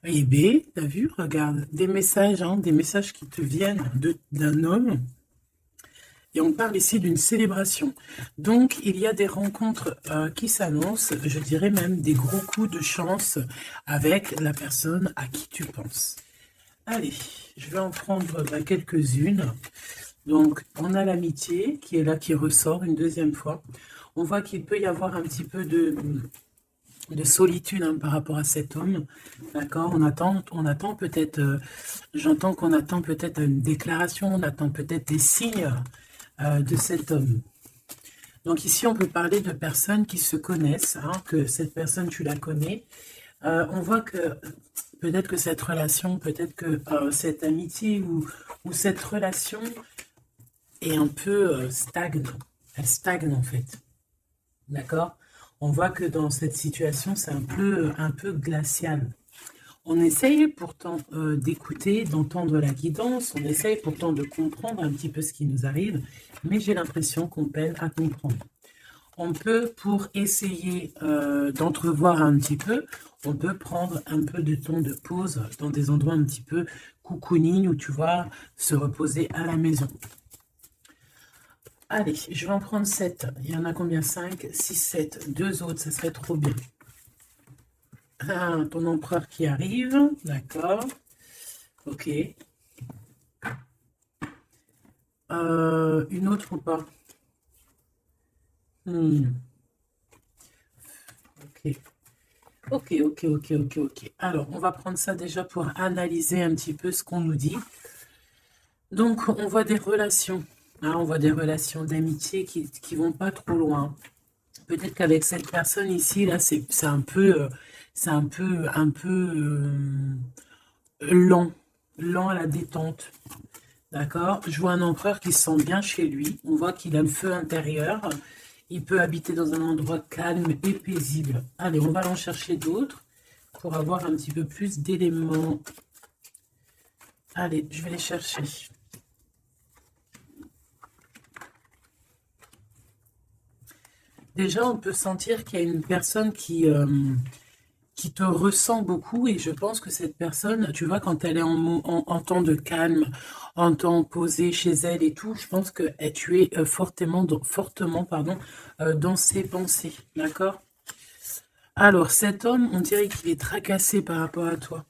Eh bien, t'as vu, regarde, des messages, hein, des messages qui te viennent d'un homme. Et on parle ici d'une célébration. Donc, il y a des rencontres qui s'annoncent, je dirais même des gros coups de chance avec la personne à qui tu penses. Allez, je vais en prendre quelques-unes. Donc, on a l'amitié qui est là, qui ressort une deuxième fois. On voit qu'il peut y avoir un petit peu de solitude, hein, par rapport à cet homme. D'accord? On attend peut-être, j'entends qu'on attend peut-être une déclaration, on attend peut-être des signes de cet homme. Donc ici, on peut parler de personnes qui se connaissent, hein, que cette personne, tu la connais. On voit que peut-être que cette relation, peut-être que cette amitié ou cette relation est un peu stagne. Elle stagne en fait. D'accord? On voit que dans cette situation, c'est un peu glacial. On essaye pourtant d'écouter, d'entendre la guidance, on essaye pourtant de comprendre un petit peu ce qui nous arrive, mais j'ai l'impression qu'on peine à comprendre. On peut, pour essayer d'entrevoir un petit peu, on peut prendre un peu de temps de pause dans des endroits un petit peu cocooning où tu vas se reposer à la maison. Allez, je vais en prendre 7. Il y en a combien? 5, 6, 7. Deux autres, ça serait trop bien. Ton empereur qui arrive, d'accord. Ok. Une autre ou pas? Ok. Ok, ok, ok, ok, ok. Alors, on va prendre ça déjà pour analyser un petit peu ce qu'on nous dit. Donc, on voit des relations. Hein, on voit des relations d'amitié qui vont pas trop loin. Peut-être qu'avec cette personne ici, là, c'est un peu lent, lent à la détente. D'accord? Je vois un empereur qui se sent bien chez lui. On voit qu'il a le feu intérieur. Il peut habiter dans un endroit calme et paisible. Allez, on va en chercher d'autres pour avoir un petit peu plus d'éléments. Allez, je vais les chercher. Déjà, on peut sentir qu'il y a une personne qui te ressent beaucoup et je pense que cette personne, tu vois, quand elle est en temps de calme, en temps posé chez elle et tout, je pense que tu es fortement pardon, dans ses pensées, d'accord? Alors, cet homme, on dirait qu'il est tracassé par rapport à toi,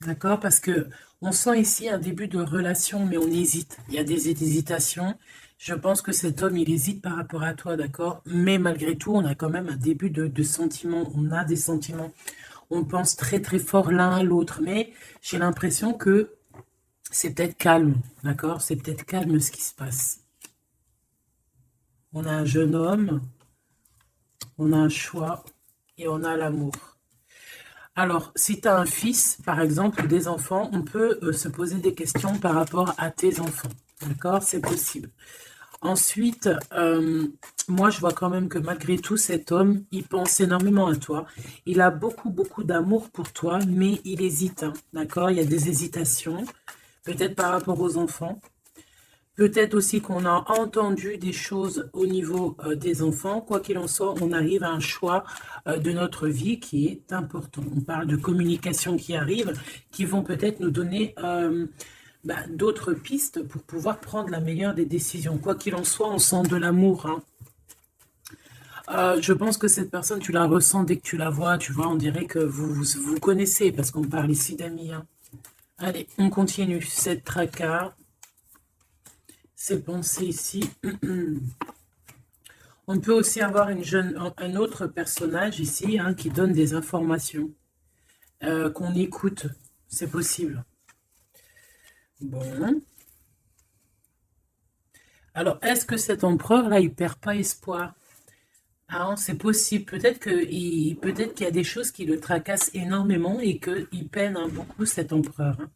d'accord? Parce que on sent ici un début de relation, mais on hésite. Il y a des hésitations. Je pense que cet homme, il hésite par rapport à toi, d'accord? Mais malgré tout, on a quand même un début de sentiments. On a des sentiments. On pense très très fort l'un à l'autre, mais j'ai l'impression que c'est peut-être calme, d'accord? C'est peut-être calme ce qui se passe. On a un jeune homme, on a un choix et on a l'amour. Alors, si tu as un fils, par exemple, ou des enfants, on peut se poser des questions par rapport à tes enfants. D'accord? C'est possible. Ensuite, moi, je vois quand même que malgré tout, cet homme, il pense énormément à toi. Il a beaucoup, beaucoup d'amour pour toi, mais il hésite. Hein, d'accord? Il y a des hésitations, peut-être par rapport aux enfants. Peut-être aussi qu'on a entendu des choses au niveau des enfants. Quoi qu'il en soit, on arrive à un choix de notre vie qui est important. On parle de communication qui arrive, qui vont peut-être nous donner d'autres pistes pour pouvoir prendre la meilleure des décisions. Quoi qu'il en soit, on sent de l'amour. Hein. Je pense que cette personne, tu la ressens dès que tu la vois. Tu vois, on dirait que vous connaissez parce qu'on parle ici d'amis. Hein. Allez, on continue. Cette tracas, ces pensées ici. On peut aussi avoir un autre personnage ici, hein, qui donne des informations, qu'on écoute. C'est possible. Bon. Alors, est-ce que cet empereur-là, il perd pas espoir? Ah, c'est possible. Peut-être qu'il y a des choses qui le tracassent énormément et qu'il peine, hein, beaucoup cet empereur. Hein.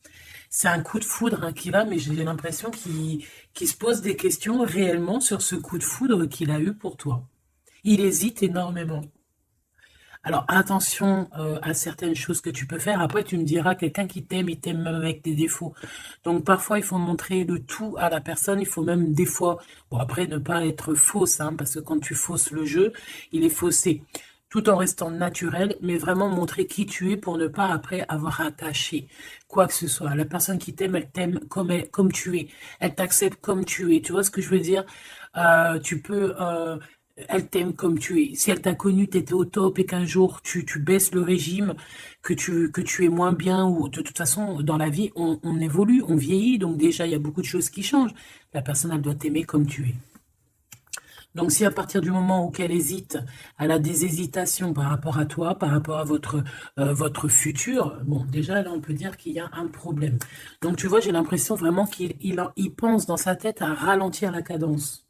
C'est un coup de foudre, hein, qu'il a, mais j'ai l'impression qu'il se pose des questions réellement sur ce coup de foudre qu'il a eu pour toi. Il hésite énormément. Alors attention à certaines choses que tu peux faire. Après, tu me diras, quelqu'un qui t'aime, il t'aime même avec des défauts. Donc parfois, il faut montrer le tout à la personne. Il faut même des fois, bon après, ne pas être fausse, hein, parce que quand tu fausses le jeu, il est faussé. tout en restant naturel, mais vraiment montrer qui tu es pour ne pas après avoir à cacher quoi que ce soit. La personne qui t'aime, elle t'aime comme tu es. Elle t'accepte comme tu es. Tu vois ce que je veux dire? Tu peux... elle t'aime comme tu es. Si elle t'a connu, tu étais au top et qu'un jour tu baisses le régime, que tu es moins bien, ou de toute façon, dans la vie, on évolue, on vieillit, donc déjà, il y a beaucoup de choses qui changent. La personne, elle doit t'aimer comme tu es. Donc, si à partir du moment où elle hésite, elle a des hésitations par rapport à toi, par rapport à votre futur, bon, déjà, là, on peut dire qu'il y a un problème. Donc, tu vois, j'ai l'impression vraiment qu'il pense dans sa tête à ralentir la cadence.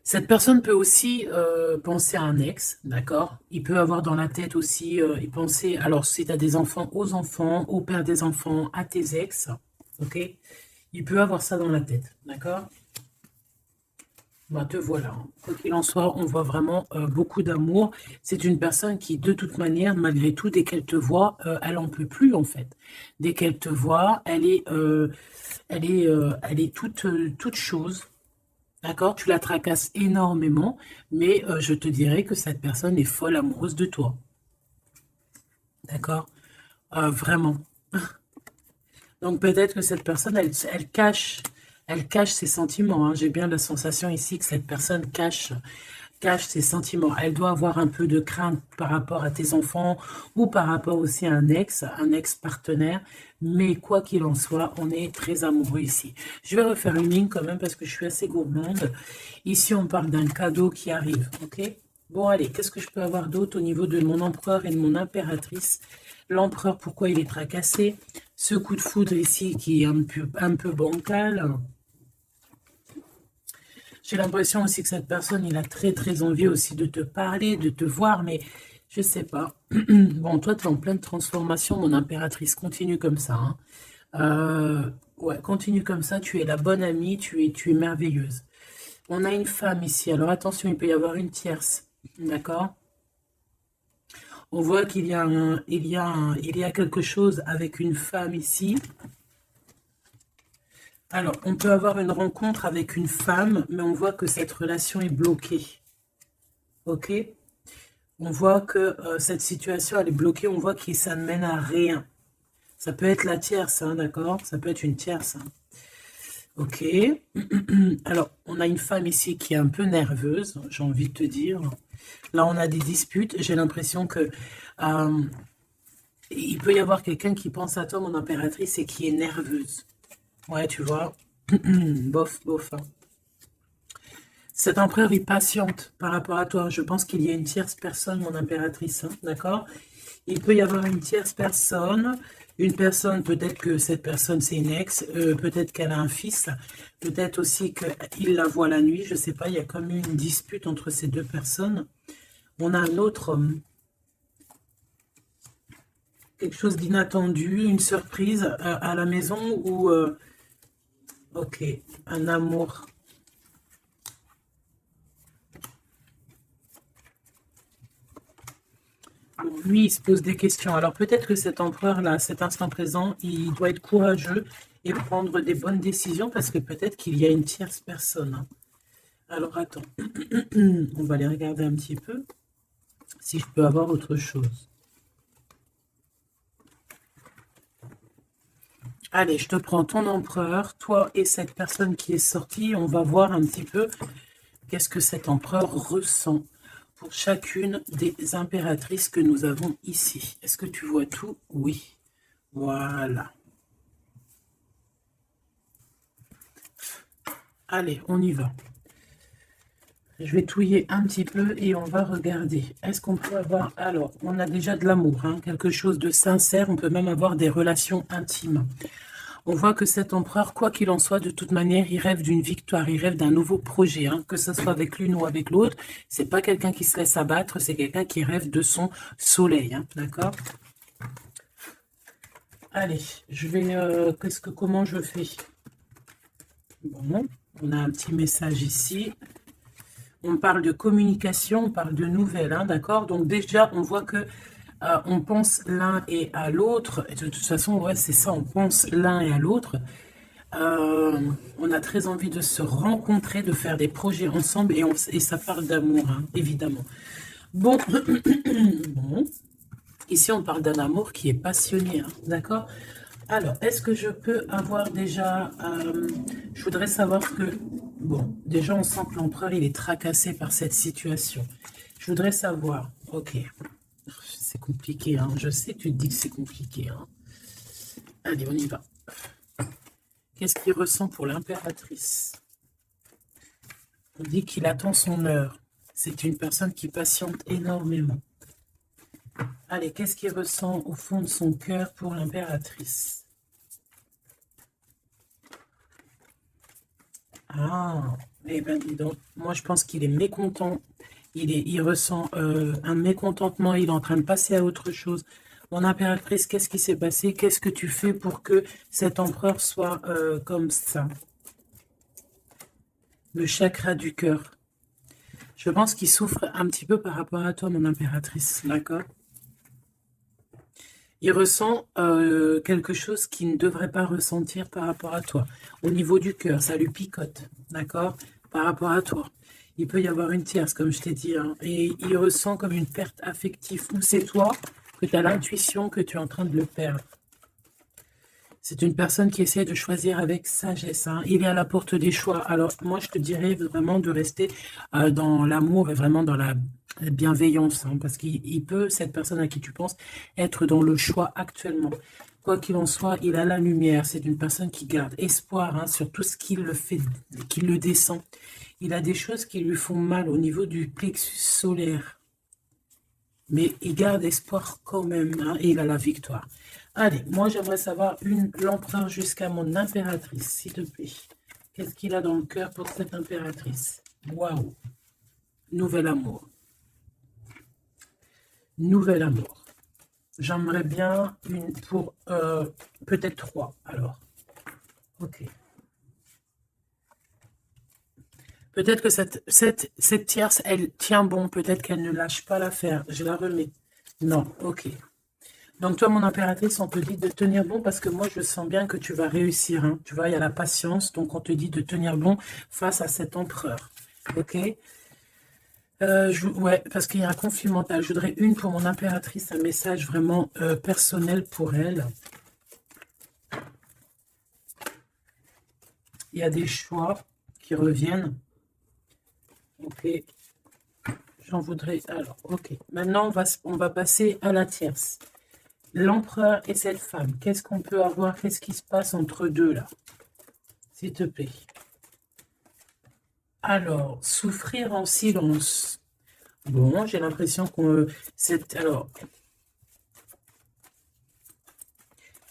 Cette personne peut aussi penser à un ex, d'accord? Il peut avoir dans la tête aussi, y penser, alors si tu as des enfants, aux enfants, au père des enfants, à tes ex, ok? Il peut avoir ça dans la tête, d'accord? Bah, te voilà, hein. Quoi qu'il en soit, on voit vraiment beaucoup d'amour. C'est une personne qui, de toute manière, malgré tout, dès qu'elle te voit, elle en peut plus, en fait. Dès qu'elle te voit, elle est toute chose. D'accord? Tu la tracasses énormément, mais je te dirais que cette personne est folle amoureuse de toi. D'accord? Vraiment. Donc peut-être que cette personne, elle cache ses sentiments, hein. J'ai bien la sensation ici que cette personne cache ses sentiments. Elle doit avoir un peu de crainte par rapport à tes enfants ou par rapport aussi à un ex-partenaire. Mais quoi qu'il en soit, on est très amoureux ici. Je vais refaire une ligne quand même parce que je suis assez gourmande. Ici, on parle d'un cadeau qui arrive, ok? Bon, allez, qu'est-ce que je peux avoir d'autre au niveau de mon empereur et de mon impératrice? L'empereur, pourquoi il est tracassé? Ce coup de foudre ici qui est un peu bancal. J'ai l'impression aussi que cette personne, il a très envie aussi de te parler, de te voir, mais je sais pas. Bon, toi, tu es en pleine transformation, mon impératrice. Continue comme ça, hein. Ouais, continue comme ça. Tu es la bonne amie, tu es merveilleuse. On a une femme ici. Alors attention, il peut y avoir une tierce. D'accord? On voit qu'il y a il y a quelque chose avec une femme ici. Alors, on peut avoir une rencontre avec une femme, mais on voit que cette relation est bloquée. Ok? On voit que cette situation, elle est bloquée. On voit que ça ne mène à rien. Ça peut être la tierce, hein, d'accord? Ça peut être une tierce. Hein. Ok. Alors, on a une femme ici qui est un peu nerveuse, j'ai envie de te dire. Là, on a des disputes. J'ai l'impression que il peut y avoir quelqu'un qui pense à toi, mon impératrice, et qui est nerveuse. Ouais, tu vois. Bof, bof. Hein. Cet empereur est patiente par rapport à toi. Je pense qu'il y a une tierce personne, mon impératrice, hein, d'accord? Il peut y avoir une tierce personne. Une personne, peut-être que cette personne, c'est une ex. Peut-être qu'elle a un fils. Peut-être aussi qu'il la voit la nuit. Je ne sais pas, il y a comme une dispute entre ces deux personnes. On a un autre homme. Quelque chose d'inattendu, une surprise à la maison ou... ok, un amour. Bon, lui, il se pose des questions. Alors peut-être que cet empereur-là, à cet instant présent, il doit être courageux et prendre des bonnes décisions parce que peut-être qu'il y a une tierce personne. Hein. Alors attends, on va aller regarder un petit peu si je peux avoir autre chose. Allez, je te prends ton empereur, toi et cette personne qui est sortie. On va voir un petit peu qu'est-ce que cet empereur ressent pour chacune des impératrices que nous avons ici. Est-ce que tu vois tout? Oui. Voilà. Allez, on y va. Je vais touiller un petit peu et on va regarder. Est-ce qu'on peut avoir... Alors, on a déjà de l'amour, hein, quelque chose de sincère. On peut même avoir des relations intimes. On voit que cet empereur, quoi qu'il en soit, de toute manière, il rêve d'une victoire, il rêve d'un nouveau projet, hein, que ce soit avec l'une ou avec l'autre. C'est pas quelqu'un qui se laisse abattre, c'est quelqu'un qui rêve de son soleil, hein, d'accord? Allez, je vais... comment je fais? Bon, on a un petit message ici. On parle de communication, on parle de nouvelles, hein, d'accord? Donc déjà, on voit que on pense l'un et à l'autre. De toute façon, ouais, c'est ça, on pense l'un et à l'autre. On a très envie de se rencontrer, de faire des projets ensemble et ça parle d'amour, hein, évidemment. Bon, bon, ici on parle d'un amour qui est passionné, hein, d'accord? Alors, est-ce que je peux avoir déjà... je voudrais savoir que... Bon, déjà on sent que l'empereur il est tracassé par cette situation. Je voudrais savoir... Ok, c'est compliqué, hein. Je sais que tu te dis que c'est compliqué, hein. Allez, on y va. Qu'est-ce qu'il ressent pour l'impératrice? On dit qu'il attend son heure. C'est une personne qui patiente énormément. Allez, qu'est-ce qu'il ressent au fond de son cœur pour l'impératrice? Ah, eh bien dis donc, moi je pense qu'il est mécontent. Il ressent un mécontentement, il est en train de passer à autre chose. Mon impératrice, qu'est-ce qui s'est passé? Qu'est-ce que tu fais pour que cet empereur soit comme ça? Le chakra du cœur. Je pense qu'il souffre un petit peu par rapport à toi, mon impératrice, d'accord? Il ressent quelque chose qu'il ne devrait pas ressentir par rapport à toi. Au niveau du cœur, ça lui picote, d'accord? Par rapport à toi. Il peut y avoir une tierce, comme je t'ai dit, hein, et il ressent comme une perte affective. Ou c'est toi que tu as l'intuition que tu es en train de le perdre. C'est une personne qui essaie de choisir avec sagesse, hein. Il est à la porte des choix. Alors, moi, je te dirais vraiment de rester dans l'amour et vraiment dans la bienveillance, hein, parce qu'il peut, cette personne à qui tu penses, être dans le choix actuellement. Quoi qu'il en soit, il a la lumière. C'est une personne qui garde espoir, hein, sur tout ce qui le fait, qui le descend. Il a des choses qui lui font mal au niveau du plexus solaire. Mais il garde espoir quand même, hein, et il a la victoire. Allez, moi j'aimerais savoir l'empereur jusqu'à mon impératrice, s'il te plaît. Qu'est-ce qu'il a dans le cœur pour cette impératrice? Waouh! Nouvel amour. Nouvel amour. J'aimerais bien une pour peut-être 3, alors. Ok. Peut-être que cette tierce, elle tient bon. Peut-être qu'elle ne lâche pas l'affaire. Je la remets. Non, ok. Donc toi, mon impératrice, on te dit de tenir bon parce que moi, je sens bien que tu vas réussir, hein. Tu vois, il y a la patience. Donc, on te dit de tenir bon face à cet empereur. Ok? Ouais, parce qu'il y a un conflit mental. Je voudrais une pour mon impératrice, un message vraiment personnel pour elle. Il y a des choix qui reviennent. Ok. J'en voudrais... Alors, ok. Maintenant, on va passer à la tierce. L'empereur et cette femme. Qu'est-ce qu'on peut avoir? Qu'est-ce qui se passe entre deux, là? S'il te plaît. Alors, souffrir en silence. Bon, j'ai l'impression qu'on... Alors,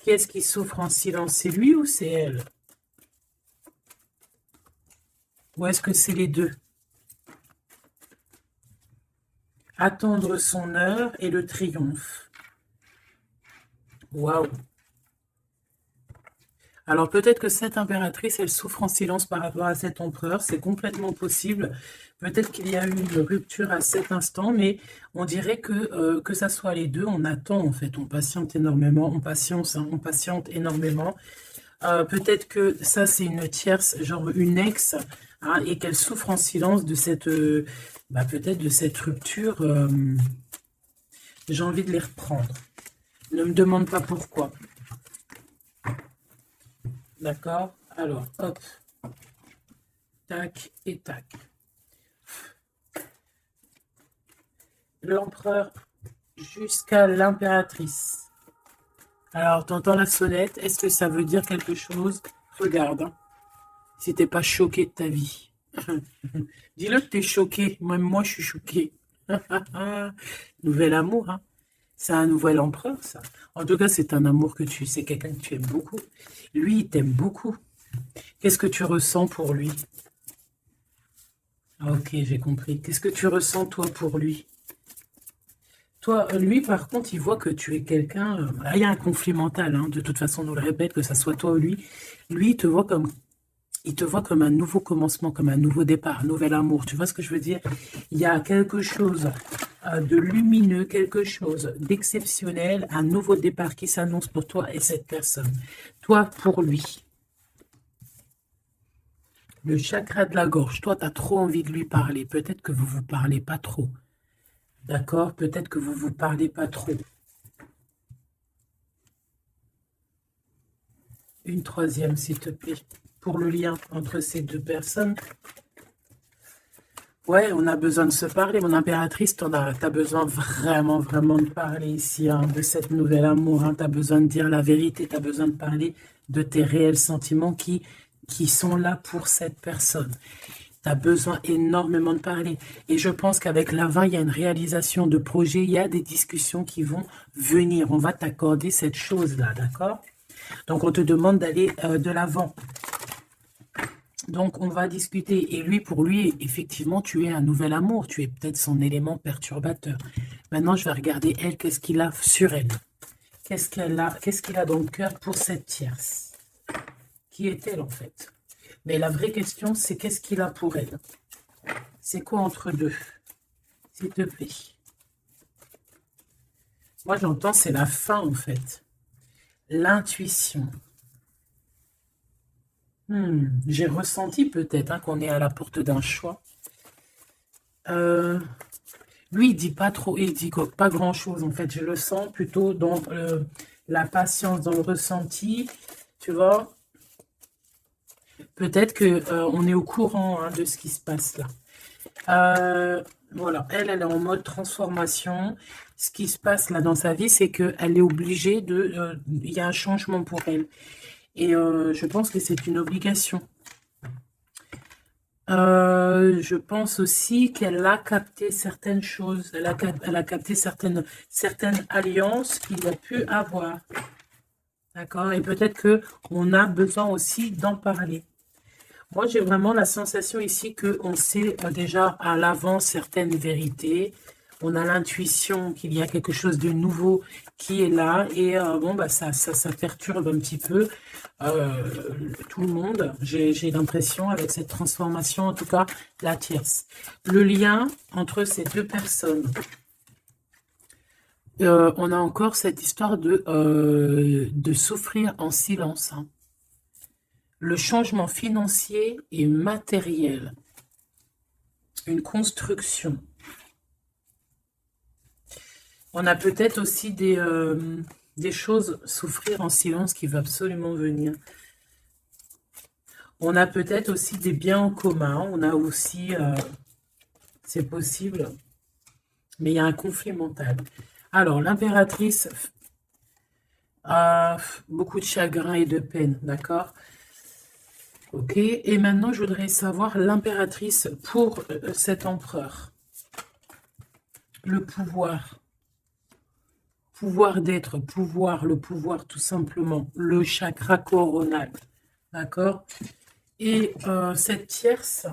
qui est-ce qui souffre en silence? C'est lui ou c'est elle? Ou est-ce que c'est les deux? Attendre son heure et le triomphe. Waouh! Alors peut-être que cette impératrice, elle souffre en silence par rapport à cet empereur. C'est complètement possible. Peut-être qu'il y a eu une rupture à cet instant, mais on dirait que ça soit les deux. On attend en fait, on patiente énormément, on patiente, hein, on patiente énormément. Peut-être que ça c'est une tierce, genre une ex, hein, et qu'elle souffre en silence de cette, peut-être de cette rupture. J'ai envie de les reprendre. Ne me demande pas pourquoi. D'accord? Alors, hop. Tac et tac. L'empereur jusqu'à l'impératrice. Alors, t'entends la sonnette. Est-ce que ça veut dire quelque chose? Regarde. Hein. Si t'es pas choqué de ta vie. Dis-le que t'es choqué. Même moi, je suis choqué. Nouvel amour, hein. C'est un nouvel empereur, ça. En tout cas, c'est un amour que c'est quelqu'un que tu aimes beaucoup. Lui, il t'aime beaucoup. Qu'est-ce que tu ressens pour lui? Ah, ok, j'ai compris. Qu'est-ce que tu ressens, toi, pour lui? Toi, lui, par contre, il voit que tu es quelqu'un... il y a un conflit mental, hein. De toute façon, on nous le répète, que ça soit toi ou lui. Lui, il te voit comme un nouveau commencement, comme un nouveau départ, un nouvel amour. Tu vois ce que je veux dire? Il y a quelque chose de lumineux, quelque chose d'exceptionnel, un nouveau départ qui s'annonce pour toi et cette personne. Toi, pour lui. Le chakra de la gorge. Toi, tu as trop envie de lui parler. Peut-être que vous ne vous parlez pas trop. D'accord? Peut-être que vous ne vous parlez pas trop. Une troisième, s'il te plaît. Pour le lien entre ces deux personnes. Ouais, on a besoin de se parler. Mon impératrice, t'as besoin vraiment, vraiment de parler ici, hein, de cette nouvelle amour. Hein. Tu as besoin de dire la vérité. Tu as besoin de parler de tes réels sentiments qui sont là pour cette personne. Tu as besoin énormément de parler. Et je pense qu'avec la 20, il y a une réalisation de projet. Il y a des discussions qui vont venir. On va t'accorder cette chose-là, d'accord? Donc, on te demande d'aller de l'avant. Donc, on va discuter. Et lui, pour lui, effectivement, tu es un nouvel amour. Tu es peut-être son élément perturbateur. Maintenant, je vais regarder, elle, qu'est-ce qu'il a sur elle. Qu'est-ce qu'il a dans le cœur pour cette tierce? Qui est-elle, en fait? Mais la vraie question, c'est qu'est-ce qu'il a pour elle? C'est quoi entre deux? S'il te plaît. Moi, j'entends, c'est la fin, en fait. L'intuition. J'ai ressenti peut-être hein, qu'on est à la porte d'un choix. Lui, il dit pas trop, il dit pas grand-chose, en fait. Je le sens plutôt dans la patience, dans le ressenti, tu vois. Peut-être qu'on est au courant hein, de ce qui se passe là. Voilà, elle est en mode transformation. Ce qui se passe là dans sa vie, c'est qu'elle est obligée de... Il y a un changement pour elle. Et je pense que c'est une obligation. Je pense aussi qu'elle a capté certaines choses. Elle a capté certaines alliances qu'il a pu avoir. D'accord? Et peut-être qu'on a besoin aussi d'en parler. Moi, j'ai vraiment la sensation ici qu'on sait déjà à l'avance certaines vérités. On a l'intuition qu'il y a quelque chose de nouveau qui est là. Et bon, bah, ça perturbe un petit peu tout le monde. J'ai l'impression, avec cette transformation, en tout cas, la tierce. Le lien entre ces deux personnes. On a encore cette histoire de souffrir en silence. Hein. Le changement financier et matériel. Une construction. On a peut-être aussi des choses, souffrir en silence qui va absolument venir. On a peut-être aussi des biens en commun. On a aussi, c'est possible, mais il y a un conflit mental. Alors, l'impératrice a beaucoup de chagrin et de peine, d'accord? Ok, et maintenant, je voudrais savoir l'impératrice pour cet empereur. Le pouvoir. Pouvoir d'être, pouvoir, le pouvoir tout simplement. Le chakra coronal. D'accord? Et cette tierce,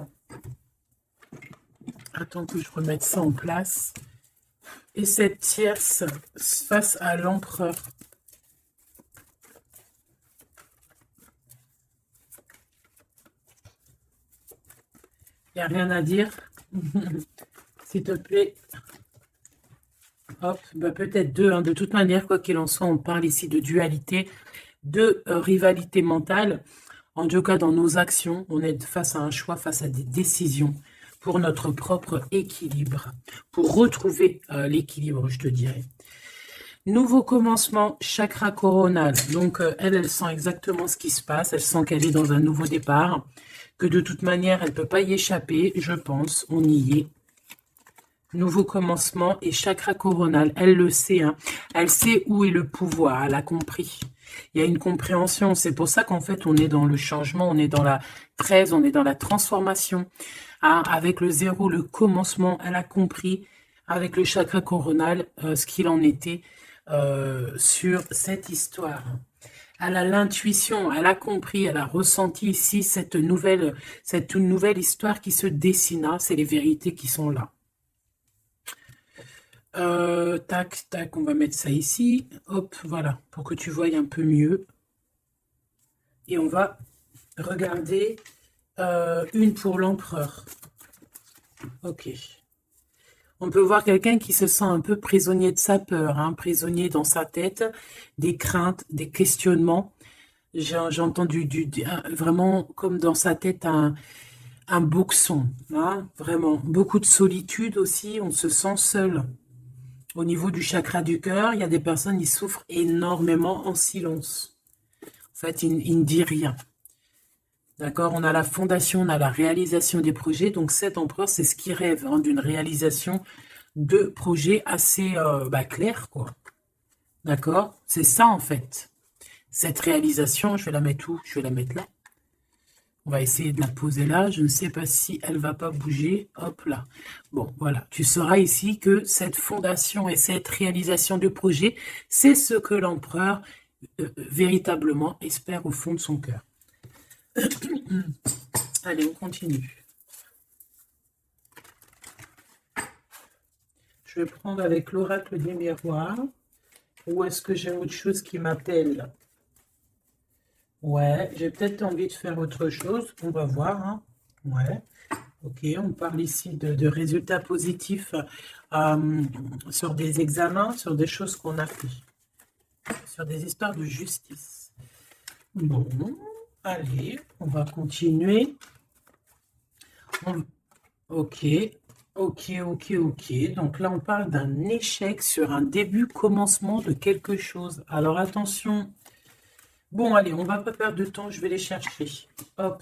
attends que je remette ça en place. Et cette tierce face à l'empereur. Il n'y a rien à dire. S'il te plaît. Hop, bah peut-être deux. Hein. De toute manière, quoi qu'il en soit, on parle ici de dualité, de rivalité mentale. En tout cas, dans nos actions, on est face à un choix, face à des décisions pour notre propre équilibre. Pour retrouver l'équilibre, je te dirais. Nouveau commencement, chakra coronal. Donc, elle sent exactement ce qui se passe. Elle sent qu'elle est dans un nouveau départ. Que de toute manière, elle ne peut pas y échapper, je pense. On y est. Nouveau commencement et chakra coronal. Elle le sait. Hein. Elle sait où est le pouvoir. Elle a compris. Il y a une compréhension. C'est pour ça qu'en fait, on est dans le changement. On est dans la 13. On est dans la transformation. Hein. Avec le 0, le commencement. Elle a compris avec le chakra coronal ce qu'il en était sur cette histoire. Elle a l'intuition, elle a compris, elle a ressenti ici cette nouvelle histoire qui se dessina. C'est les vérités qui sont là. Tac, tac, on va mettre ça ici. Hop, voilà, pour que tu voyes un peu mieux. Et on va regarder une pour l'empereur. Ok. On peut voir quelqu'un qui se sent un peu prisonnier de sa peur, hein, prisonnier dans sa tête, des craintes, des questionnements. J'ai entendu vraiment comme dans sa tête un boxon, hein, vraiment. Beaucoup de solitude aussi, on se sent seul. Au niveau du chakra du cœur, il y a des personnes qui souffrent énormément en silence. En fait, ils ne disent rien. D'accord? On a la fondation, on a la réalisation des projets. Donc, cet empereur, c'est ce qui rêve hein, d'une réalisation de projets assez clairs, quoi. D'accord? C'est ça, en fait. Cette réalisation, je vais la mettre où? Je vais la mettre là. On va essayer de la poser là. Je ne sais pas si elle va pas bouger. Hop là. Bon, voilà. Tu sauras ici que cette fondation et cette réalisation de projet, c'est ce que l'empereur véritablement espère au fond de son cœur. Allez, on continue. Je vais prendre avec l'oracle des miroirs. Ou est-ce que j'ai autre chose qui m'appelle? Ouais, j'ai peut-être envie de faire autre chose. On va voir. Hein. Ouais. Ok, on parle ici de résultats positifs sur des examens, sur des choses qu'on a fait. Sur des histoires de justice. Bon, allez, on va continuer. Ok, ok. Donc là, on parle d'un échec sur un début, commencement de quelque chose. Alors attention. Bon, allez, on va pas perdre de temps, je vais les chercher. Hop.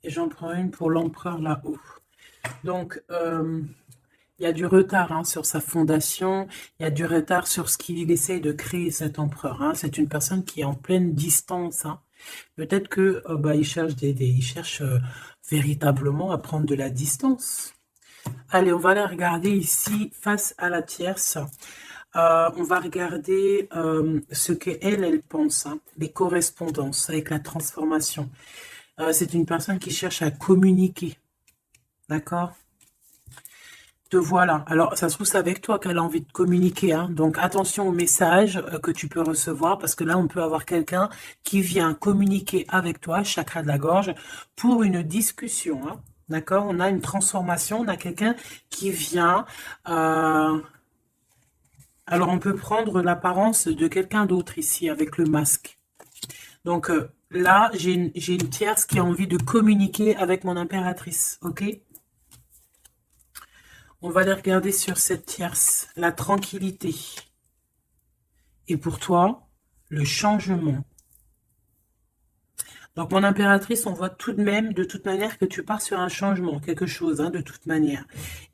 Et j'en prends une pour l'empereur là-haut. Donc, il y a du retard hein, sur sa fondation, il y a du retard sur ce qu'il essaye de créer, cet empereur. Hein. C'est une personne qui est en pleine distance. Hein. Peut-être que il cherche, il cherche véritablement à prendre de la distance. Allez, on va la regarder ici face à la tierce. On va regarder ce qu'elle, elle pense, hein, les correspondances avec la transformation. C'est une personne qui cherche à communiquer. D'accord? Te voilà. Alors, ça se trouve, c'est avec toi qu'elle a envie de communiquer. Hein. Donc, attention aux messages que tu peux recevoir, parce que là, on peut avoir quelqu'un qui vient communiquer avec toi, chakra de la gorge, pour une discussion. Hein. D'accord? On a une transformation, on a quelqu'un qui vient... Alors, on peut prendre l'apparence de quelqu'un d'autre ici, avec le masque. Donc, là, j'ai une tierce qui a envie de communiquer avec mon impératrice. Ok? On va les regarder sur cette tierce, la tranquillité. Et pour toi, le changement. Donc, mon impératrice, on voit tout de même, de toute manière, que tu pars sur un changement, quelque chose, hein, de toute manière.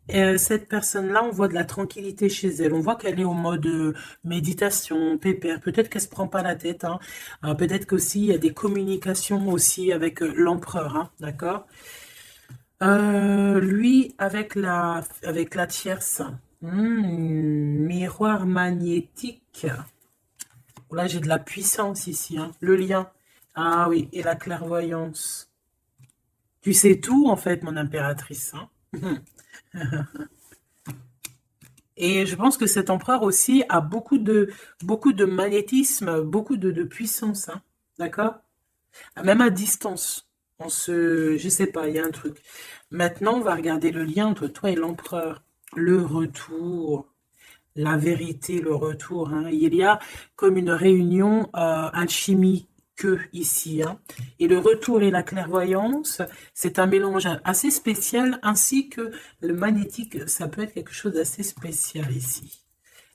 Et cette personne-là, on voit de la tranquillité chez elle. On voit qu'elle est en mode méditation, pépère. Peut-être qu'elle se prend pas la tête. Hein. Peut-être qu'aussi, il y a des communications aussi avec l'empereur. Hein, d'accord? Lui, avec la tierce, miroir magnétique. Là, j'ai de la puissance ici. Hein. Le lien. Ah oui, et la clairvoyance. Tu sais tout, en fait, mon impératrice. Hein. Et je pense que cet empereur aussi a beaucoup de magnétisme, beaucoup de puissance. Hein. D'accord? Même à distance. Je sais pas, il y a un truc. Maintenant, on va regarder le lien entre toi et l'empereur. Le retour, la vérité, le retour. Hein. Il y a comme une réunion alchimique ici. Hein. Et le retour et la clairvoyance, c'est un mélange assez spécial, ainsi que le magnétique, ça peut être quelque chose d'assez spécial ici.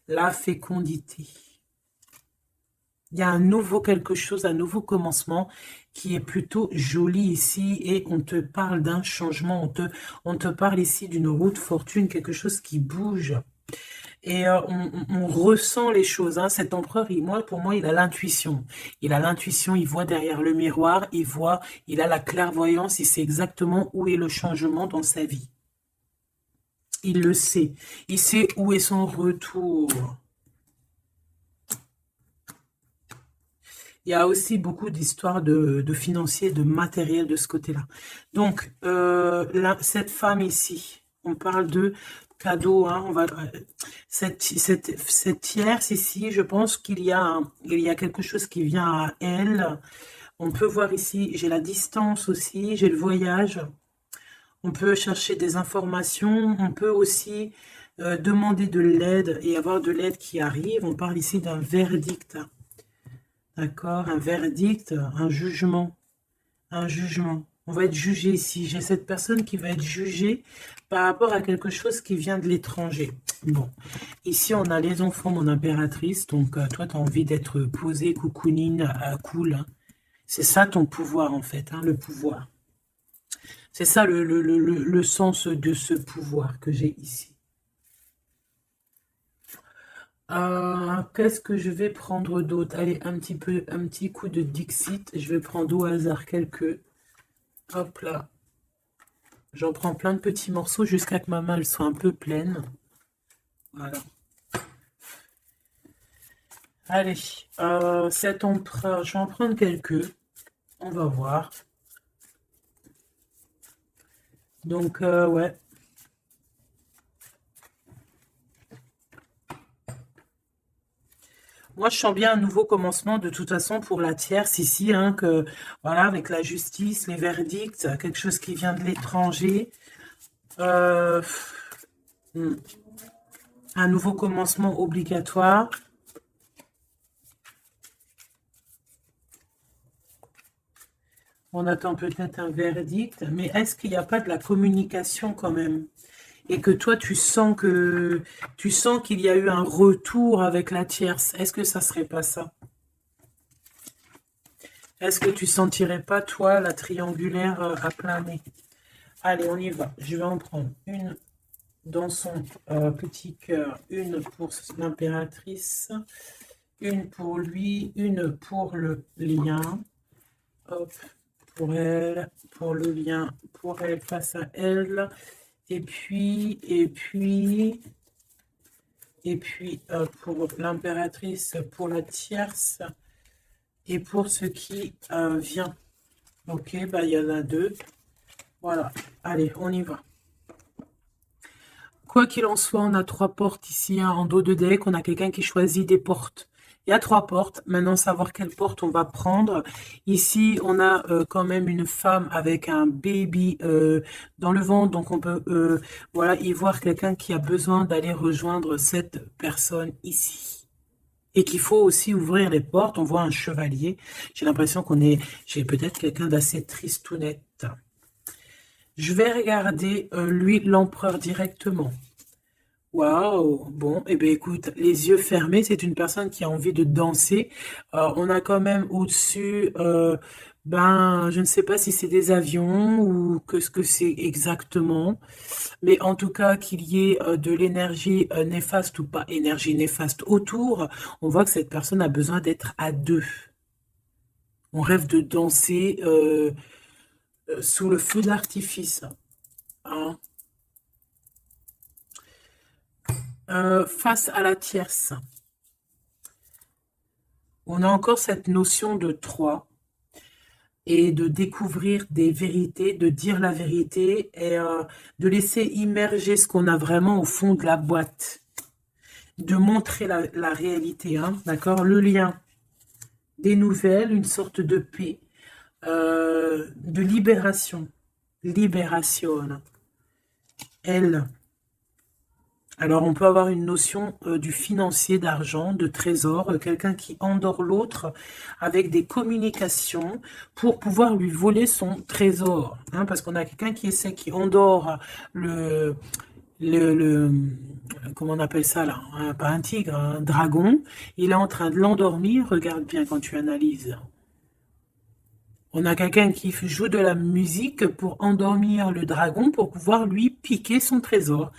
La fécondité. Il y a un nouveau quelque chose, un nouveau commencement qui est plutôt joli ici et on te parle d'un changement, on te parle ici d'une route fortune, quelque chose qui bouge. Et on ressent les choses. Hein. Cet empereur, pour moi, il a l'intuition. Il a l'intuition, il voit derrière le miroir, il a la clairvoyance, il sait exactement où est le changement dans sa vie. Il le sait. Il sait où est son retour. Il y a aussi beaucoup d'histoires de financiers, de matériel de ce côté-là. Donc, cette femme ici, on parle de cadeau. Hein, cette tierce ici, je pense qu'il y a quelque chose qui vient à elle. On peut voir ici, j'ai la distance aussi, j'ai le voyage. On peut chercher des informations. On peut aussi demander de l'aide et avoir de l'aide qui arrive. On parle ici d'un verdict. D'accord? Un verdict, un jugement. Un jugement. On va être jugé ici. J'ai cette personne qui va être jugée par rapport à quelque chose qui vient de l'étranger. Bon, ici on a les enfants, mon impératrice. Donc toi, tu as envie d'être posée, coucounine, cool. Hein. C'est ça ton pouvoir en fait, hein, le pouvoir. C'est ça le sens de ce pouvoir que j'ai ici. Qu'est-ce que je vais prendre d'autre? Allez, un petit coup de Dixit. Je vais prendre au hasard quelques. Hop là. J'en prends plein de petits morceaux jusqu'à que ma main elle soit un peu pleine. Voilà. Allez, cet empereur, je vais en prendre quelques. On va voir. Donc, ouais. Moi, je sens bien un nouveau commencement de toute façon pour la tierce ici, hein, que voilà, avec la justice, les verdicts, quelque chose qui vient de l'étranger. Un nouveau commencement obligatoire. On attend peut-être un verdict, mais est-ce qu'il n'y a pas de la communication quand même? Et que toi, tu sens qu'il y a eu un retour avec la tierce. Est-ce que ça serait pas ça? Est-ce que tu sentirais pas, toi, la triangulaire à plein nez? Allez, on y va. Je vais en prendre une dans son petit cœur, une pour l'impératrice, une pour lui, une pour le lien. Hop, pour elle, pour le lien, pour elle, face à elle. Et puis, pour l'impératrice, pour la tierce, et pour ce qui vient. Ok, bah il y en a deux. Voilà, allez, on y va. Quoi qu'il en soit, on a trois portes ici, hein, en dos de deck. On a quelqu'un qui choisit des portes. Il y a trois portes. Maintenant, savoir quelle porte on va prendre. Ici, on a quand même une femme avec un baby dans le ventre. Donc, on peut voilà, y voir quelqu'un qui a besoin d'aller rejoindre cette personne ici. Et qu'il faut aussi ouvrir les portes. On voit un chevalier. J'ai l'impression j'ai peut-être quelqu'un d'assez tristounette. Je vais regarder, lui, l'empereur directement. Waouh! Bon, eh bien, écoute, les yeux fermés, c'est une personne qui a envie de danser. On a quand même au-dessus, je ne sais pas si c'est des avions ou que ce que c'est exactement, mais en tout cas, qu'il y ait de l'énergie néfaste ou pas énergie néfaste autour, on voit que cette personne a besoin d'être à deux. On rêve de danser sous le feu d'artifice. Hein. Face à la tierce, on a encore cette notion de trois et de découvrir des vérités, de dire la vérité et de laisser immerger ce qu'on a vraiment au fond de la boîte, de montrer la réalité, hein, d'accord? Le lien, des nouvelles, une sorte de paix, de libération, libération, elle. Alors, on peut avoir une notion du financier, d'argent, de trésor, quelqu'un qui endort l'autre avec des communications pour pouvoir lui voler son trésor. Hein, parce qu'on a quelqu'un qui endort comment on appelle ça là, hein, pas un tigre, un dragon. Il est en train de l'endormir, regarde bien quand tu analyses. On a quelqu'un qui joue de la musique pour endormir le dragon, pour pouvoir lui piquer son trésor.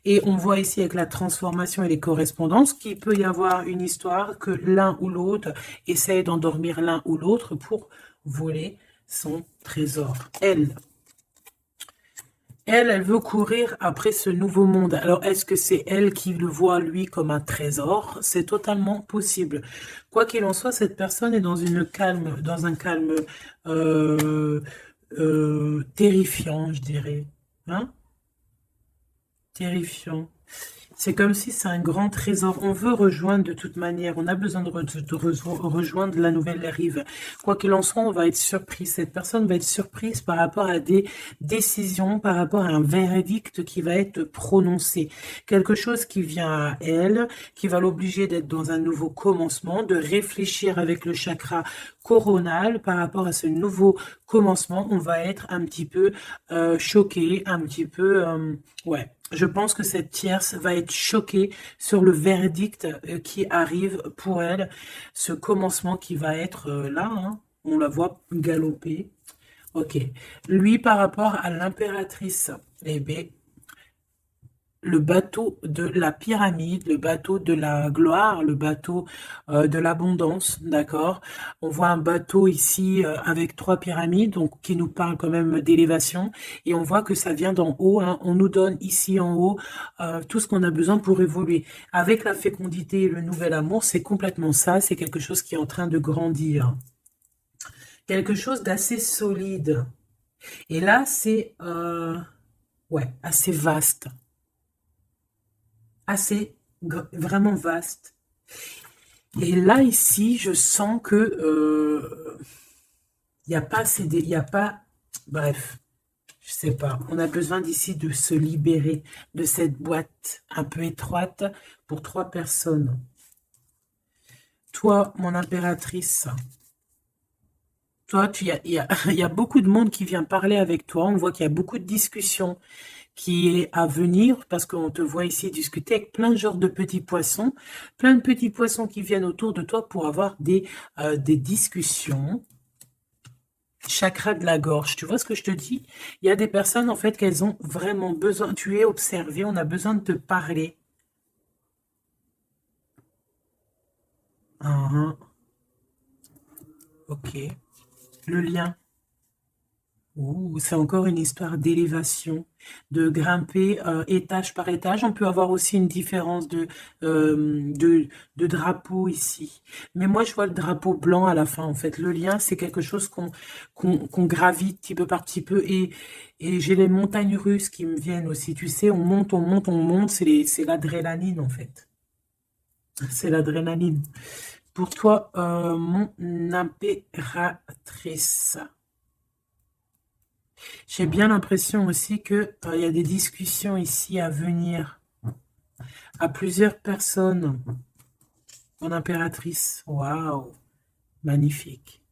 Et on voit ici avec la transformation et les correspondances qu'il peut y avoir une histoire que l'un ou l'autre essaye d'endormir l'un ou l'autre pour voler son trésor. Elle veut courir après ce nouveau monde. Alors, est-ce que c'est elle qui le voit, lui, comme un trésor? C'est totalement possible. Quoi qu'il en soit, cette personne est dans un calme terrifiant, je dirais. Hein? Terrifiant. C'est comme si c'est un grand trésor. On veut rejoindre de toute manière. On a besoin de rejoindre la nouvelle rive. Quoi qu'il en soit, on va être surpris. Cette personne va être surprise par rapport à des décisions, par rapport à un verdict qui va être prononcé. Quelque chose qui vient à elle, qui va l'obliger d'être dans un nouveau commencement, de réfléchir avec le chakra coronal par rapport à ce nouveau commencement. On va être un petit peu choqué, un petit peu... ouais. Je pense que cette tierce va être choquée sur le verdict qui arrive pour elle. Ce commencement qui va être là, hein, on la voit galoper. Ok. Lui, par rapport à l'impératrice, eh bien, le bateau de la pyramide, le bateau de la gloire, le bateau de l'abondance, d'accord? On voit un bateau ici avec 3 pyramides, donc qui nous parle quand même d'élévation, et on voit que ça vient d'en haut, hein. On nous donne ici en haut tout ce qu'on a besoin pour évoluer. Avec la fécondité et le nouvel amour, c'est complètement ça, c'est quelque chose qui est en train de grandir. Quelque chose d'assez solide. Et là, c'est ouais, assez vaste. Assez vraiment vaste. Et là, ici, je sens que il n'y a pas assez il y a pas, bref, je sais pas. On a besoin d'ici de se libérer de cette boîte un peu étroite pour 3 personnes. Toi, mon impératrice, toi, il y a beaucoup de monde qui vient parler avec toi. On voit qu'il y a beaucoup de discussions qui est à venir, parce qu'on te voit ici discuter avec plein de genres de petits poissons, plein de petits poissons qui viennent autour de toi pour avoir des discussions. Chakra de la gorge, tu vois ce que je te dis? Il y a des personnes, en fait, qu'elles ont vraiment besoin, tu es observé, on a besoin de te parler. Ok. Le lien. Ouh, c'est encore une histoire d'élévation, de grimper étage par étage. On peut avoir aussi une différence de drapeau ici. Mais moi, je vois le drapeau blanc à la fin, en fait. Le lien, c'est quelque chose qu'on gravite petit peu par petit peu. Et j'ai les montagnes russes qui me viennent aussi. Tu sais, on monte, on monte, on monte. C'est l'adrénaline, en fait. C'est l'adrénaline. Pour toi, mon impératrice. J'ai bien l'impression aussi que il y a des discussions ici à venir à plusieurs personnes. Mon impératrice, waouh, magnifique.